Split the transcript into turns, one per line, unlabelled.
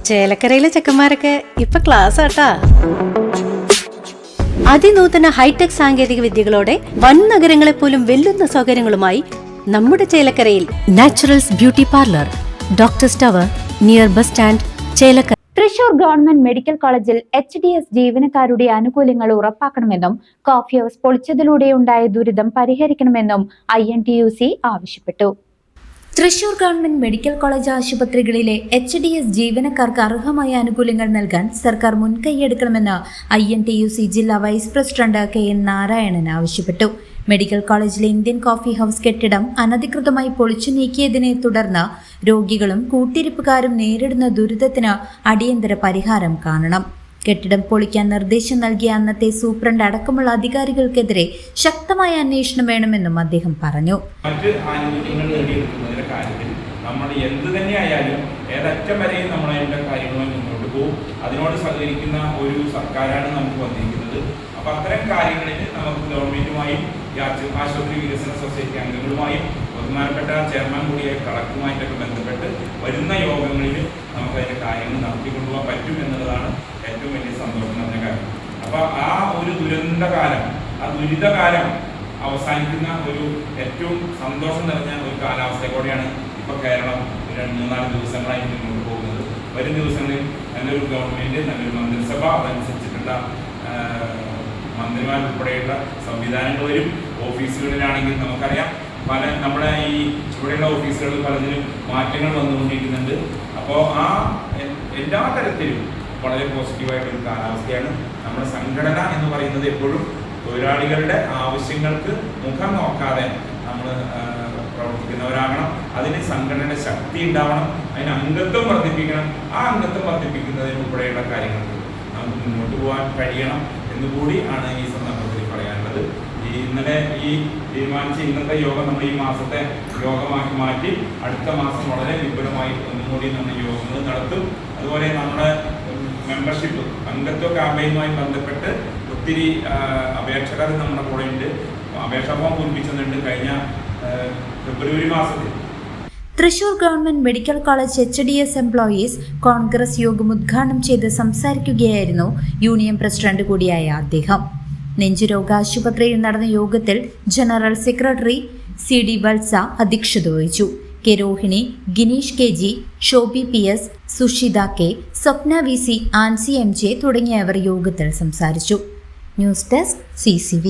ചേലക്കരയിലെ ചെക്കന്മാരൊക്കെ ഇപ്പൊ ക്ലാസ് ആട്ടാ. അതിനൂതന ഹൈടെക് സാങ്കേതിക വിദ്യകളോടെ വൻ നഗരങ്ങളെ പോലും വെല്ലുന്ന സൗകര്യങ്ങളുമായി നമ്മുടെ ചേലക്കരയിൽ naturals beauty parlour, doctors tower, near bus stand, Chelakkara.
Thrissur government medical കോളേജിൽ HDS ജീവനക്കാരുടെ ആനുകൂല്യങ്ങൾ ഉറപ്പാക്കണമെന്നും കോഫി ഹൗസ് പൊളിച്ചതിലൂടെയുണ്ടായ ദുരിതം പരിഹരിക്കണമെന്നും INTUC ആവശ്യപ്പെട്ടു. തൃശൂർ ഗവൺമെന്റ് മെഡിക്കൽ കോളേജ് ആശുപത്രികളിലെ HDS ജീവനക്കാർക്ക് അർഹമായ ആനുകൂല്യങ്ങൾ നൽകാൻ സർക്കാർ മുൻകൈയെടുക്കണമെന്ന് INTUC ജില്ലാ വൈസ് പ്രസിഡന്റ് KN നാരായണൻ ആവശ്യപ്പെട്ടു. മെഡിക്കൽ കോളേജിലെ ഇന്ത്യൻ കോഫി ഹൗസ് കെട്ടിടം അനധികൃതമായി പൊളിച്ചു നീക്കിയതിനെ തുടർന്ന് രോഗികളും കൂട്ടിരിപ്പുകാരും നേരിടുന്ന ദുരിതത്തിന് അടിയന്തര പരിഹാരം കാണണം. കെട്ടിടം പൊളിക്കാൻ നിർദ്ദേശം നൽകിയ അന്നത്തെ സൂപ്രണ്ട് അടക്കമുള്ള അധികാരികൾക്കെതിരെ ശക്തമായ അന്വേഷണം വേണമെന്നും അദ്ദേഹം പറഞ്ഞു.
മറ്റ് ആനുകൂല്യങ്ങൾ നേടിയെടുക്കുന്നതിന്റെ കാര്യത്തിൽ നമ്മൾ എന്ത് തന്നെയായാലും ഏതറ്റം വരെയും നമ്മൾ അതിൻ്റെ കാര്യങ്ങളുമായി മുന്നോട്ട് പോകും. അതിനോട് സഹകരിക്കുന്ന ഒരു സർക്കാരാണ് നമുക്ക് വന്നിരിക്കുന്നത്. അപ്പോൾ അത്തരം കാര്യങ്ങളിൽ നമുക്ക് ഗവൺമെന്റുമായും ആശുപത്രി വികസന സൊസൈറ്റി അംഗങ്ങളുമായും ബഹുമാനപ്പെട്ട ചെയർമാൻ കൂടിയായ കളക്ടറുമായിട്ടൊക്കെ ബന്ധപ്പെട്ട് വരുന്ന യോഗങ്ങളിൽ നമുക്ക് അതിൻ്റെ കാര്യങ്ങൾ നടത്തിക്കൊണ്ടുപോകാൻ പറ്റും എന്നുള്ളതാണ് ഏറ്റവും വലിയ സന്തോഷം നിറഞ്ഞ കാര്യം. അപ്പോൾ ആ ഒരു ദുരിതകാലം അവസാനിക്കുന്ന ഒരു ഏറ്റവും സന്തോഷം നിറഞ്ഞ ഒരു കാലാവസ്ഥയോടെയാണ് ഇപ്പോൾ കേരളം 2-3-4 ദിവസങ്ങളായി മുന്നോട്ട് പോകുന്നത്. വരും ദിവസങ്ങളിൽ നല്ലൊരു ഗവൺമെൻറ്, നല്ലൊരു മന്ത്രിസഭ, അതനുസരിച്ചിട്ടുള്ള മന്ത്രിമാരുൾപ്പെടെയുള്ള സംവിധാനങ്ങൾ വരും. ഓഫീസുകളിലാണെങ്കിൽ നമുക്കറിയാം നമ്മുടെ ഈ ഇവിടെയുള്ള ഓഫീസുകളിൽ പലതിലും മാറ്റങ്ങൾ വന്നുകൊണ്ടിരിക്കുന്നുണ്ട്. അപ്പോൾ ആ എല്ലാ തരത്തിലും വളരെ പോസിറ്റീവായിട്ടൊരു കാലാവസ്ഥയാണ്. നമ്മുടെ സംഘടന എന്ന് പറയുന്നത് എപ്പോഴും തൊഴിലാളികളുടെ ആവശ്യങ്ങൾക്ക് മുഖം നോക്കാതെ നമ്മൾ പ്രവർത്തിക്കുന്നവരാകണം. അതിന് സംഘടനയുടെ ശക്തി ഉണ്ടാവണം, അതിന് അംഗത്വം വർദ്ധിപ്പിക്കണം. ആ അംഗത്വം വർദ്ധിപ്പിക്കുന്നതിനുൾപ്പെടെയുള്ള കാര്യങ്ങൾക്ക് നമുക്ക് മുന്നോട്ട് പോകാൻ കഴിയണം എന്നുകൂടി ആണ് ഈ സന്ദർഭത്തിൽ പറയാനുള്ളത്. ഇന്നലെ ഈ തീരുമാനിച്ച ഇന്നത്തെ യോഗം നമ്മൾ ഈ മാസത്തെ യോഗമാക്കി മാറ്റി അടുത്ത മാസം വളരെ വിപുലമായി ഒന്നുകൂടി നമ്മൾ യോഗങ്ങൾ നടത്തും. അതുപോലെ നമ്മുടെ മെമ്പർഷിപ്പ് അംഗത്വ ക്യാമ്പയിനുമായി ബന്ധപ്പെട്ട് ഒത്തിരി അപേക്ഷകർ നമ്മുടെ കൂടെ ഉണ്ട്. അപേക്ഷാ ഫോം പൂരിപ്പിച്ചിട്ടുണ്ട് കഴിഞ്ഞ ഫെബ്രുവരി മാസത്തിൽ.
Thrissur government medical college HDS employees Congress യോഗം ഉദ്ഘാടനം ചെയ്ത് സംസാരിക്കുകയായിരുന്നു യൂണിയൻ പ്രസിഡന്റ് കൂടിയായ അദ്ദേഹം. നെഞ്ചുരോഗ ആശുപത്രിയിൽ നടന്ന യോഗത്തിൽ ജനറൽ സെക്രട്ടറി CD വത്സ അധ്യക്ഷത വഹിച്ചു. K Rohini, Gineesh KG, Shobi PS, Sushitha K, സ്വപ്ന VC, ആൻസി MJ തുടങ്ങിയവർ യോഗത്തിൽ സംസാരിച്ചു. News desk CCV.